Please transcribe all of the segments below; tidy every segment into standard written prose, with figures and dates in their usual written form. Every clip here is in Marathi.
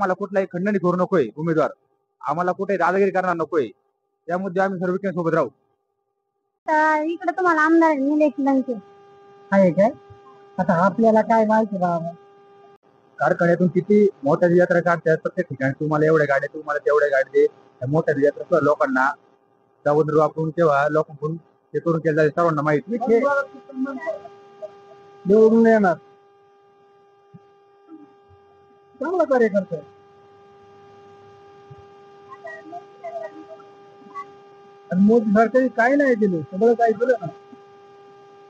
आम्हाला कुठलाही खंडणी करू नकोय उमेदवार, आम्हाला कुठे दादागिरी करणार नकोय, त्यामुळे आम्ही सर्व सोबत राहू. इकडे तुम्हाला आमदार निलेश लंके आहे काय? आता आपल्याला काय माहिती बाबा, कारखान्यातून किती मोठ्या यात्रा काढतात प्रत्येक ठिकाणी, तुम्हाला एवढ्या गाड्या, तुम्हाला तेवढ्या गाडी दे, मोठ्या यात्रा लोकांना दावून वापरून तेव्हा लोकांकडून ते करून केलं जाते, सर्वांना माहिती. निवडून येणार, चांगलं कार्य करतोय. आणि मोदी सरकारने काय नाही दिलं, सगळं काय दिलं ना,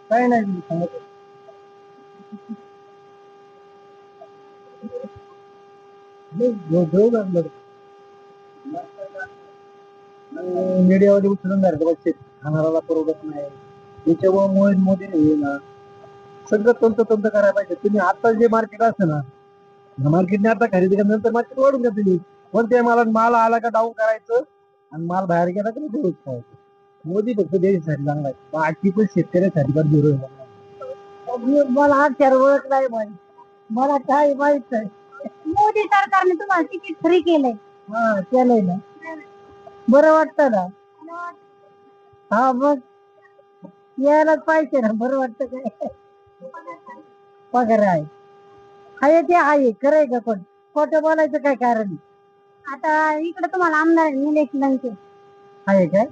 काय नाही दिलं सांगत. मीडियामध्ये उचलून खाणाराला परवडत नाही, त्याच्यामुळे मोदी ना सगळं तंत्र करायला पाहिजे. तुम्ही आता जे मार्केट असतं ना, मार्केटने आता खरेदी केल्यानंतर मार्केट वाढून द्या तुम्ही. कोणत्या माल आला का डाऊन करायचं आणि माल बाहेर गेला का नाही ठेवायचं. मोदी फक्त देशासाठी चांगला आहे, बाकी पण शेतकऱ्यासाठी पण विरोध. मला हा चार ओळख नाही माहिती, मला काय माहित नाही. मोदी सरकारने तुम्हाला तिकीट फ्री केलंय. हा केलंय ना, बरं वाटतं ना. हा मग यायलाच पाहिजे ना, बरं वाटतं काय. पगार आहे ते आहे, खरंय का? पण खोटं बोलायचं काय कारण? आता इकडे तुम्हाला आमदार निलेश लंके आहे काय?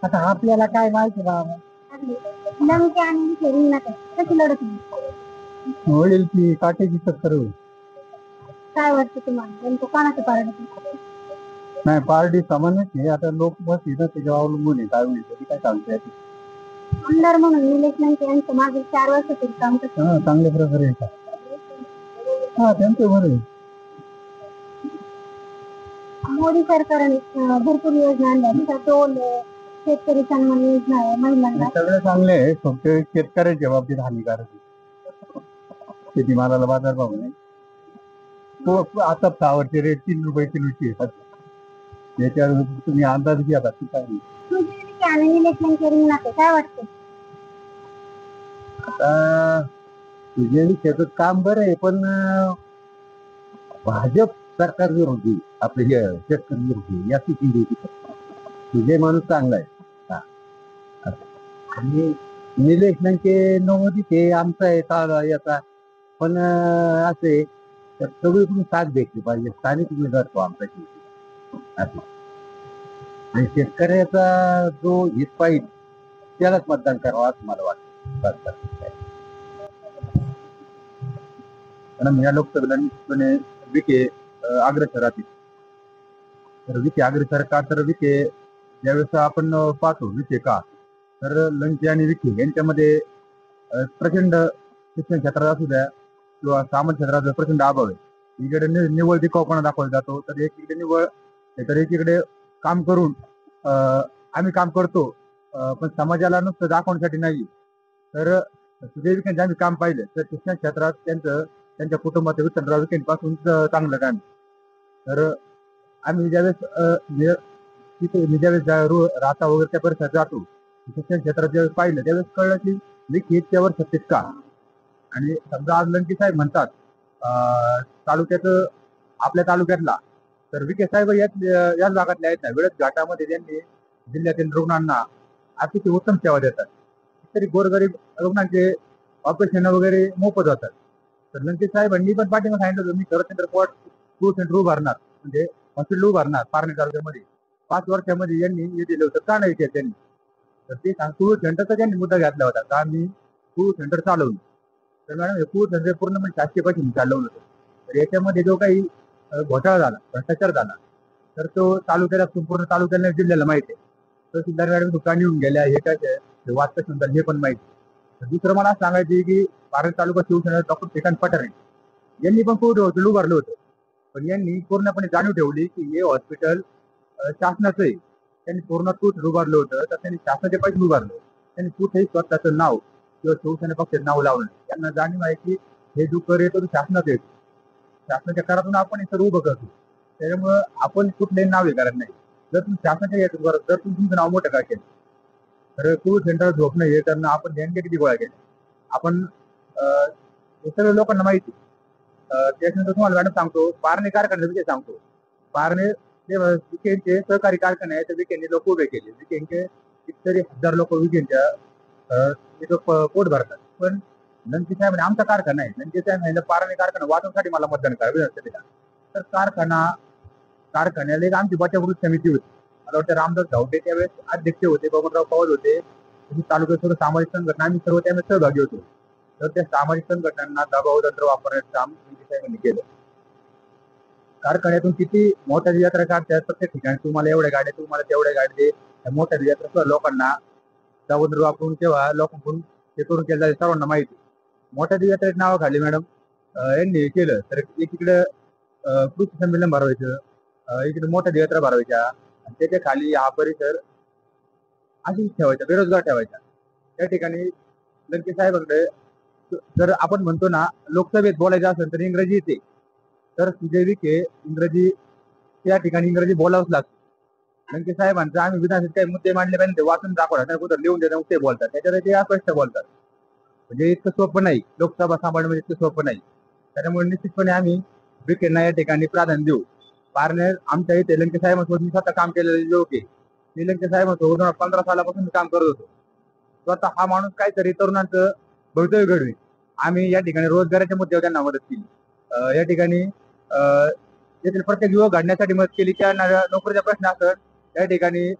आता आपल्याला काय माहिती बाबा, लंके आणि रिंगणात कशी लढत होईल की काटेची टक्कर होईल. काय वाटतं तुम्हाला, नेमकं कोणाचं पारड? नाही, पार्टी सामान्यच आहे. आता लोक बस येतं त्याच्यावर अवलंबून आहे, काय होईल तरी काय सांगता येते. आमदार म्हणून निलेश लंके यांचं मागील 4 वर्षातील काम कसं? चांगल्या प्रकारे हा त्यांचं बरं आहे. मोदी सरकारने भरपूर योजना आणल्या, टोल, शेतकरी सन्मान योजना आहे, महिलांना सगळं चांगलं आहे. फक्त शेतकऱ्याच्या बाबतीत हानिकारक आहे. शेतीमालाला बाजारभाव नाही. आता फ्लावरचे रेट 3 रुपये किलोची येतात, याच्यावर तुम्ही अंदाज घ्या. बाकी काय नाही. काय वाटतं आता तुझे शेतात काम बरं आहे, पण भाजप सरकार विरोधी, आपले हे शेतकरी विरोधी याची पिढी तुझे माणूस चांगला आहे. आणि निलेश लंके नव्वदी ते आमचा आहे याचा, पण असे तर सगळीकडून साथ भेटली पाहिजे. स्थानिक उमेदवार तो आमचा शेती, आणि शेतकऱ्याचा जो हित पाहिजे त्यालाच मतदान करावं असं मला वाटतं. कारण या लोकसभेला निश्चितपणे विखे अग्रेसर राहतील. तर विखे अग्रेसर का, तर विखे ज्यावेळेस आपण पाहतो विखे का, तर लंके आणि विखे यांच्यामध्ये प्रचंड शिक्षण क्षेत्रात असू द्या किंवा सामान्य क्षेत्रात प्रचंड अभाव आहे. इकडे निव्वळ दिखावपणा दाखवला जातो, तर एकीकडे निव्वळ, तर एकीकडे काम करून आम्ही काम करतो, पण समाजाला नुसतं दाखवण्यासाठी नाही. तर सुजय विखेंचं आम्ही काम पाहिलं तर शिक्षण क्षेत्रात त्यांच्या कुटुंबाच्या विठ्ठलराव विखेंपासून चांगलं काम. तर आम्ही ज्यावेळेस ज्यावेळेस राहता वगैरे त्या परिसरात जातो, शिक्षण क्षेत्रात ज्यावेळेस पाहिलं त्यावेळेस कळलं की विखे त्यावर सत्तेत का. आणि समजा आज लंके साहेब म्हणतात तालुक्यात, आपल्या तालुक्यातला, तर विखे साहेब याच भागातले आहेत ना, वेळेत घाटामध्ये त्यांनी जिल्ह्यातील रुग्णांना अतिशय उत्तम सेवा देतात. तरी गोरगरीब रुग्णांचे ऑपरेशन वगैरे मोफत होतात. तर लंके साहेबांनी पण पाठिंबा सांगितलं होतं, मी शरदचंद्र पवार टूर सेंटर उभारणार, म्हणजे हॉस्पिटल उभारणार पारणे तालुक्यामध्ये. 5 वर्षामध्ये यांनी हे दिलं होतं, का नाही केलं त्यांनी? तर ते टूर सेंटरचा त्यांनी मुद्दा घेतला होता का आम्ही टूर सेंटर चालवलं. तर मॅडम हे टूर सेंटर पूर्णपणे शासकीय पैशाने चालवलं होतं. तर याच्यामध्ये जो काही घोटाळा झाला, भ्रष्टाचार झाला, तर तो तालुक्याला, संपूर्ण तालुक्याला, जिल्ह्याला माहिती आहे. तहसीलदार मॅडम दुकान येऊन गेल्या, हे काय वाचता सुंदर हे पण माहिती. दुसरं मला सांगायचे की पारनेर तालुका शिवसेना डॉक्टर श्रीकांत पठारे यांनी पण कोविड हॉस्पिटल उभारलं होतं, पण यांनी पूर्णपणे जाणीव ठेवली की हे हॉस्पिटल शासनाचं आहे. त्यांनी पूर्ण तूट उभारलं होतं, तर त्यांनी शासनाचे पैसे उभारलं. त्यांनी कुठेही स्वतःचं नाव किंवा शिवसेना पक्षाचं नाव लावलं. त्यांना जाणीव आहे की हे जो कर येतो शासनाचं येतो, शासनाच्या करातून आपण हे सर्व उभं करतो. त्याच्यामुळं आपण कुठलंही नाव हे करत नाही. जर तुम्ही शासनाच्या येतो बरं, जर तुम्ही तुमचं नाव मोठं काय केलं, तर टूर सेंटर झोपणं हे करणं, आपण ध्यान किती गोळा केले आपण, हे सगळं लोकांना माहिती. त्याच्यानंतर तुम्हाला मॅडम सांगतो, पारणे कारखान्याचा विषय सांगतो. पारणे जे विखेंचे सहकारी कारखाने आहेत, त्या विखेंनी लोक उभे केले. विखेंचे कितीतरी हजार लोक विखेंच्या तिथं पोट भरतात. पण लंके साहेब आमचा कारखाना आहे, लंके साहेब म्हणलं पारणे कारखाना वाचवण्यासाठी मला मतदान करा विधानसभेला. तर कारखान्याला एक आमची बचावकृत समिती होती. मला वाटतं रामदास धावटे त्यावेळेस अध्यक्ष होते, बबनराव पवार होते, तालुक्यात सर्व सामाजिक संघटना आम्ही सर्व त्यामध्ये सहभागी होतो. तर त्या सामाजिक संघटनांना दबाव तंत्र वापरण्याचं काम लंके साहेबांनी केलं. कारखान्यातून किती मोठ्या यात्रा काढतात, प्रत्येक ठिकाणी तुम्हाला एवढ्या गाड्या, तुम्हाला तेवढ्या गाड्या दे. त्या मोठ्या यात्रा लोकांना दावून वापरून किंवा लोकांकडून ते करून केलं जाते सर्वांना माहिती. मोठ्या यात्रेत नाव खाली मॅडम यांनी केलं तर एकीकडे कृषी संमेलन भरवायचं, इकडे मोठ्या यात्रा भरवायच्या आणि त्याच्या खाली हा परिसर अशीच ठेवायचा, बेरोजगार ठेवायचा. त्या ठिकाणी लंके साहेबांकडे जर आपण म्हणतो ना लोकसभेत बोलायचं असेल तर इंग्रजी येते, तर सुजय विखे इंग्रजी त्या ठिकाणी इंग्रजी बोलावंच लागतं. लंके साहेबांचं आम्ही विधानसभेत काही मुद्दे मांडले पाहिजे ते वाचून दाखवतात, कुठं लिहून देतात ते बोलतात, त्याच्यावर ते अस्पष्ट बोलतात. म्हणजे इतकं सोपं नाही लोकसभा सांभाळणं, म्हणजे इतकं सोपं नाही. त्याच्यामुळे निश्चितपणे आम्ही विखेंना या ठिकाणी प्राधान्य देऊ. पारनेर आमच्या इथे लंके साहेबांसोबत मी स्वतः काम केलेले लोक आहे. मी लंके साहेबांसोबत 15 सालापासून मी काम करत होतो. स्वतः हा माणूस काहीतरी तरुणांचं भवितव्य घडवी. आम्ही या ठिकाणी रोजगाराच्या मुद्द्यावर त्यांना मदत केली. या ठिकाणी येथील प्रत्येक युवक घडण्यासाठी मदत केली. त्या नोकरीचा प्रश्न असत, त्या ठिकाणी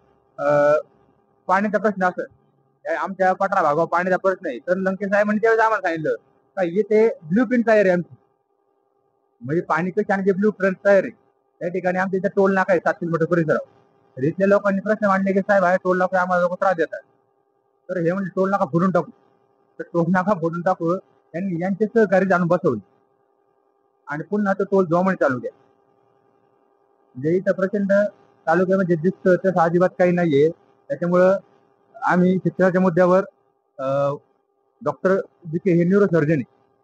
पाण्याचा प्रश्न असत, आमच्या पठरा भागावर पाण्याचा प्रश्न आहे. तर लंके साहेबांनी त्यावेळेस आम्हाला सांगितलं का इथे ब्ल्यू प्रिंट तयार आहे आमची, म्हणजे पाणी कशी आणि ब्ल्यू प्रिंट तयार आहे. त्या ठिकाणी आमच्या इथे टोल नाका आहे 7 किलोमीटर परिसरावर. तर इथल्या लोकांनी प्रश्न मांडले की साहेब आहे टोल नाका आम्हाला लोक त्रास देतात. तर हे म्हणजे टोल नाका फोडून टाकू. तर टोल नाका फोडून टाकू यांनी यांचे सहकारी जाणून बसवले आणि पुन्हा तो टोल जोमणी चालू द्या. म्हणजे इथं प्रचंड तालुक्यामध्ये दिसतं तसं अजिबात काही नाहीये. त्याच्यामुळं आम्ही शिक्षणाच्या मुद्द्यावर डॉक्टर विखे हे न्यूरोसर्जन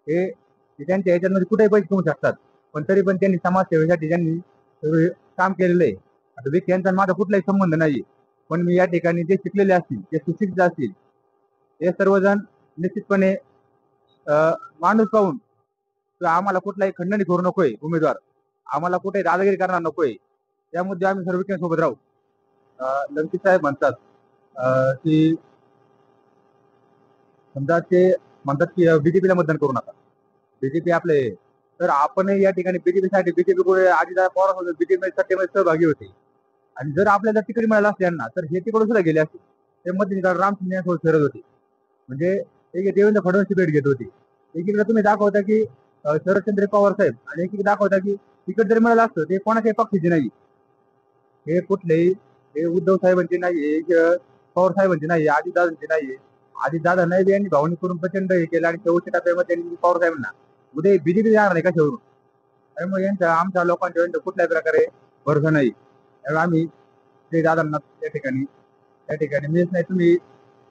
हे त्यांच्या याच्यामध्ये कुठेही पैसे कमवू शकतात, पण तरी पण त्यांनी समाजसेवेसाठी त्यांनी काम केलेलं आहे. आता विखे यांचा माझा कुठलाही संबंध नाहीये, पण मी या ठिकाणी जे शिकलेले असतील, जे सुशिक्षित असतील, हे सर्वजण निश्चितपणे माणूस पाहून आम्हाला कुठलाही खंडणी करू नकोय, उमेदवार आम्हाला कुठेही दादागिरी करणार नकोय, त्यामध्ये आम्ही सर्व विखेंसोबत राहू. लंके साहेब म्हणतात की समजा ते म्हणतात की बीजेपीला मतदान करू नका, बीजेपी आपले. तर आपण या ठिकाणी बीजेपीसाठी बीजेपी आधी पवार बीजेपी सत्तेमध्ये सहभागी होते आणि जर आपल्याला तिकीट मिळालं असते यांना तर हे तिकडून सुद्धा गेले असते. ते मध्ये राम शिंदे यांच्यासोबत फिरत होते, म्हणजे एक देवेंद्र फडणवीस भेट घेत होती. एकीकडे तुम्ही दाखवता की शरदचंद्र पवार साहेब आणि एकीकडे दाखवता की तिकीट जर मिळालं असतं ते कोणाच्याही पक्षाचे नाही, हे कुठलेही हे उद्धव साहेबांचे नाही, पवार साहेबांचे नाही, अजितदादांचे नाही. अजितदादा नाही यांनी भावनिक करून प्रचंड हे केलं आणि शेवटच्या टप्प्यामध्ये त्यांनी पवार साहेबांना उद्या बीजेपी जाणार नाही कशावरून. त्यामुळे यांच्या आमच्या लोकांच्या कुठल्याही प्रकारे भरोसा नाही. त्यामुळे आम्ही ते दादांना त्या ठिकाणी मीच नाही तुम्ही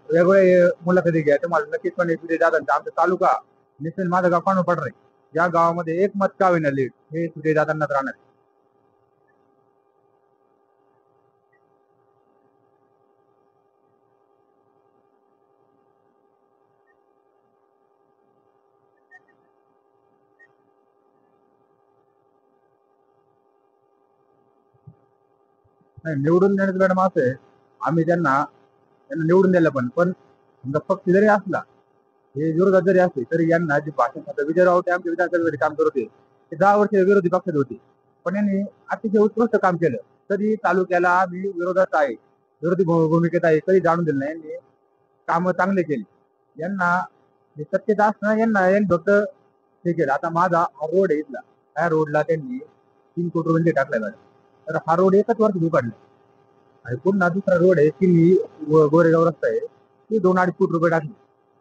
वेगवेगळे मुलाखती घ्या, तुम्हाला नक्कीचपणे सुजय दादांचा आमचा तालुका निश्चित माझं गाव कानू पडणार आहे. या गावामध्ये एक मत का होईना लीड हे सुजय दादांनाच राहणार. नाही निवडून देण्याचं मॅडम असं आहे, आम्ही त्यांना निवडून द्यायला पण समजा पक्ष जरी असला, हे विरोधात जरी असले तरी यांना जे भाषण खातं विजय रावते आमच्या विधानसभेमध्ये काम करत होते, ते 10 वर्ष विरोधी पक्षात होते, पण यांनी अतिशय उत्कृष्ट काम केलं. तरी तालुक्याला आम्ही विरोधात आहे, विरोधी भूमिकेत आहे, कधी जाणून दिलं नाही. यांनी कामं चांगले केली. यांना सत्तेत असताना यांनी फक्त हे केलं. आता माझा हा रोड आहे इथला, त्या रोडला त्यांनी 3 कोटी रुपये टाकलाय मॅडम. तर हा रोड एकच वर्ष उघडला आणि पुन्हा दुसरा रोड आहे किल्ली गोरेगाव रस्ता आहे, ते 2-2.5 कोटी रुपये टाकले.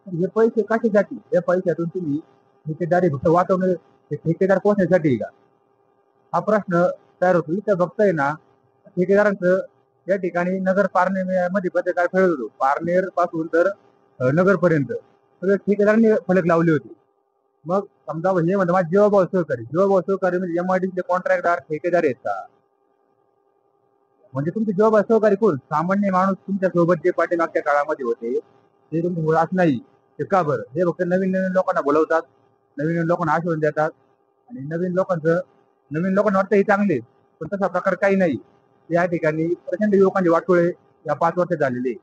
हे पैसे कशासाठी? या पैशातून तुम्ही ठेकेदारी फक्त वाचवणे, ठेकेदार पोहोचण्यासाठी का? हा प्रश्न तयार होतो. इथं बघताय ना ठेकेदारांचं या ठिकाणी नगर पारनेर मध्ये पत्रकार खेळत होतो, पारनेर पासून तर नगर पर्यंत सगळे ठेकेदारांनी फलक लावले होते. मग समजा हे म्हणतात माझे जीवाभाऊ सहकारी म्हणजे एमआयडीसीचे कॉन्ट्रॅक्टदार ठेकेदार आहेत का? म्हणजे तुमचे जीवाभाऊ सहकारी कोण? सामान्य माणूस तुमच्या सोबत जे पाठीमागच्या काळामध्ये होते ते तुमचे मुळात नाही. ते का बरं? हे फक्त नवीन नवीन लोकांना बोलवतात, नवीन नवीन लोकांना आश्वासन देतात आणि नवीन लोकांना वाटतं ही चांगली आहे. पण तसा प्रकार काही नाही. या ठिकाणी प्रचंड युवकांचे वाटोळे या 5 वर्षात झालेले.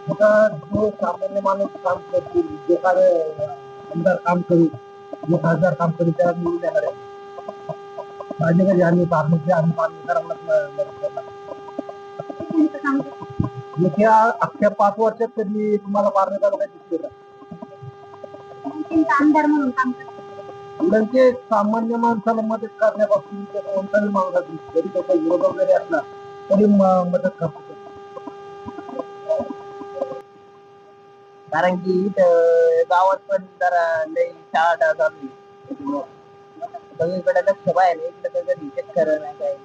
आता जो सामान्य माणूस काम करतील, जे काय आमदार काम करू, जो खासदार काम करू त्याला निवडून येणार आहे. माझ्याकडे आम्ही पारणी करायला मदत करणार. येत्या अख्ख्या 5 वर्षात कधी तुम्हाला पारणी तालुक्यात दिसले का? आमदार म्हणून काम म्हणजे सामान्य माणसाला मदत करण्यापासून ते कोणताही माणूस असेल, जरी त्याचा विरोधक जरी असला तरी मदत करतो. कारण की इथं गावात पण जरा लई शाळा चालू आहे. सगळीकडे लक्ष बाहेर इकडे तर कधी शेतकऱ्या नाही काय.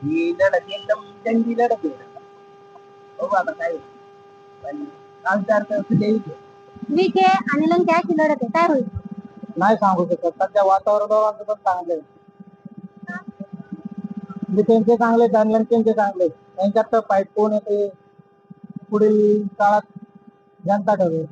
ही लढत एकदम जंगी लढत आहे. बघू आता काय होईल. पण खासदार तर तुझ्या इथे विखे आणि लंके अशी लढत आहे, काय होईल? नाही सांगू शकत. सध्या वातावरणाचं पण चांगलं आहे. त्यांचे चांगले त्यांचे चांगले त्यांच्यात फाईट कोण येते पुढील काळात जनता ठरवेल.